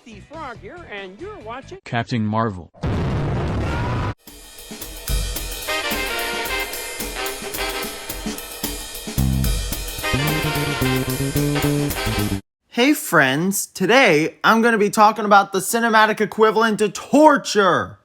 Timothy Frog here, and you're watching Captain Marvel. Hey friends, today I'm going to be talking about the cinematic equivalent to torture.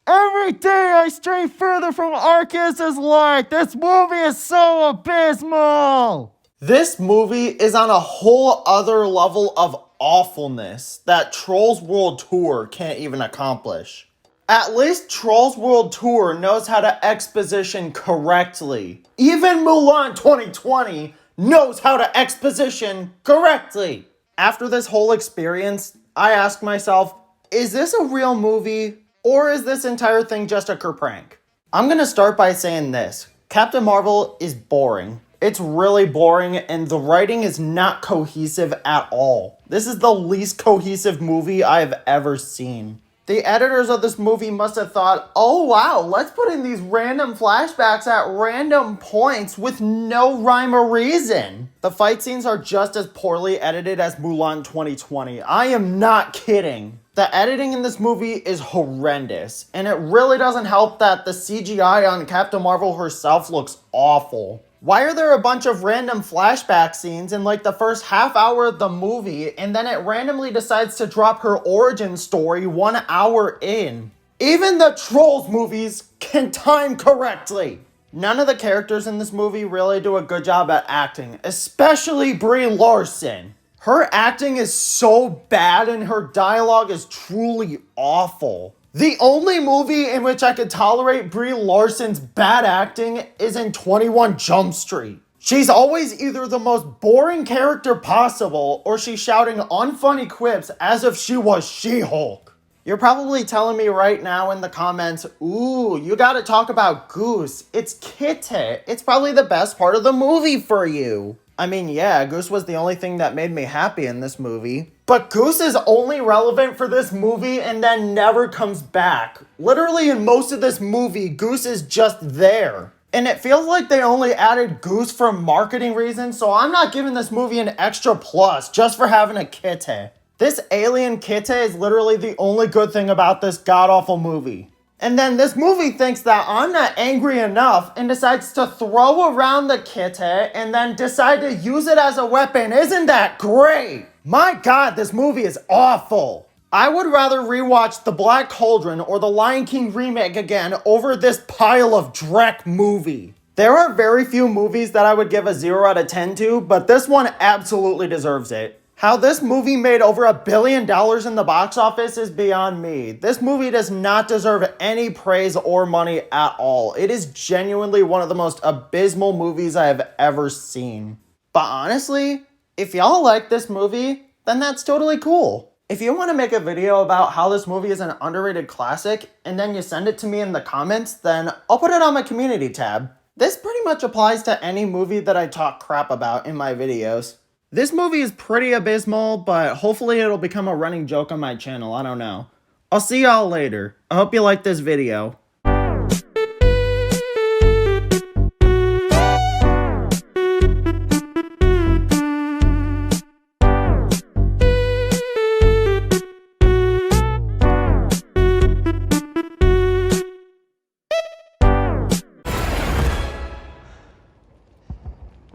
Every day I stray further from Arceus's light. This movie is so abysmal. This movie is on a whole other level of awfulness that Trolls World Tour can't even accomplish. At least Trolls World Tour knows how to exposition correctly. Even Mulan 2020 knows how to exposition correctly. After this whole experience, I ask myself, is this a real movie? Or is this entire thing just a kerprank? I'm gonna start by saying this. Captain Marvel is boring. It's really boring and the writing is not cohesive at all. This is the least cohesive movie I've ever seen. The editors of this movie must have thought, oh wow, let's put in these random flashbacks at random points with no rhyme or reason. The fight scenes are just as poorly edited as Mulan 2020. I am not kidding. The editing in this movie is horrendous, and it really doesn't help that the CGI on Captain Marvel herself looks awful. Why are there a bunch of random flashback scenes in like the first half hour of the movie, and then it randomly decides to drop her origin story 1 hour in? Even the Trolls movies can time correctly. None of the characters in this movie really do a good job at acting, especially Brie Larson. Her acting is so bad and her dialogue is truly awful. The only movie in which I could tolerate Brie Larson's bad acting is in 21 Jump Street. She's always either the most boring character possible or she's shouting unfunny quips as if she was She-Hulk. You're probably telling me right now in the comments, ooh, you gotta talk about Goose. It's Kitty. It's probably the best part of the movie for you. I mean, yeah, Goose was the only thing that made me happy in this movie. But Goose is only relevant for this movie and then never comes back. Literally in most of this movie, Goose is just there. And it feels like they only added Goose for marketing reasons, so I'm not giving this movie an extra plus just for having a kitty. This alien kitty is literally the only good thing about this god-awful movie. And then this movie thinks that I'm not angry enough and decides to throw around the kitty and then decide to use it as a weapon. Isn't that great? My God, this movie is awful. I would rather rewatch The Black Cauldron or The Lion King remake again over this pile of dreck movie. There are very few movies that I would give a 0 out of 10 to, but this one absolutely deserves it. How this movie made over $1 billion in the box office is beyond me. This movie does not deserve any praise or money at all. It is genuinely one of the most abysmal movies I have ever seen. But honestly, if y'all like this movie, then that's totally cool. If you want to make a video about how this movie is an underrated classic, and then you send it to me in the comments, then I'll put it on my community tab. This pretty much applies to any movie that I talk crap about in my videos. This movie is pretty abysmal, but hopefully it'll become a running joke on my channel, I don't know. I'll see y'all later. I hope you liked this video.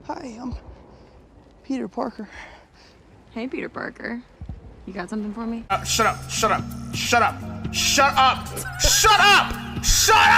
Hi, I'm Peter Parker. Hey, Peter Parker. You got something for me? Shut up, shut up, shut up, shut up, shut up, shut up!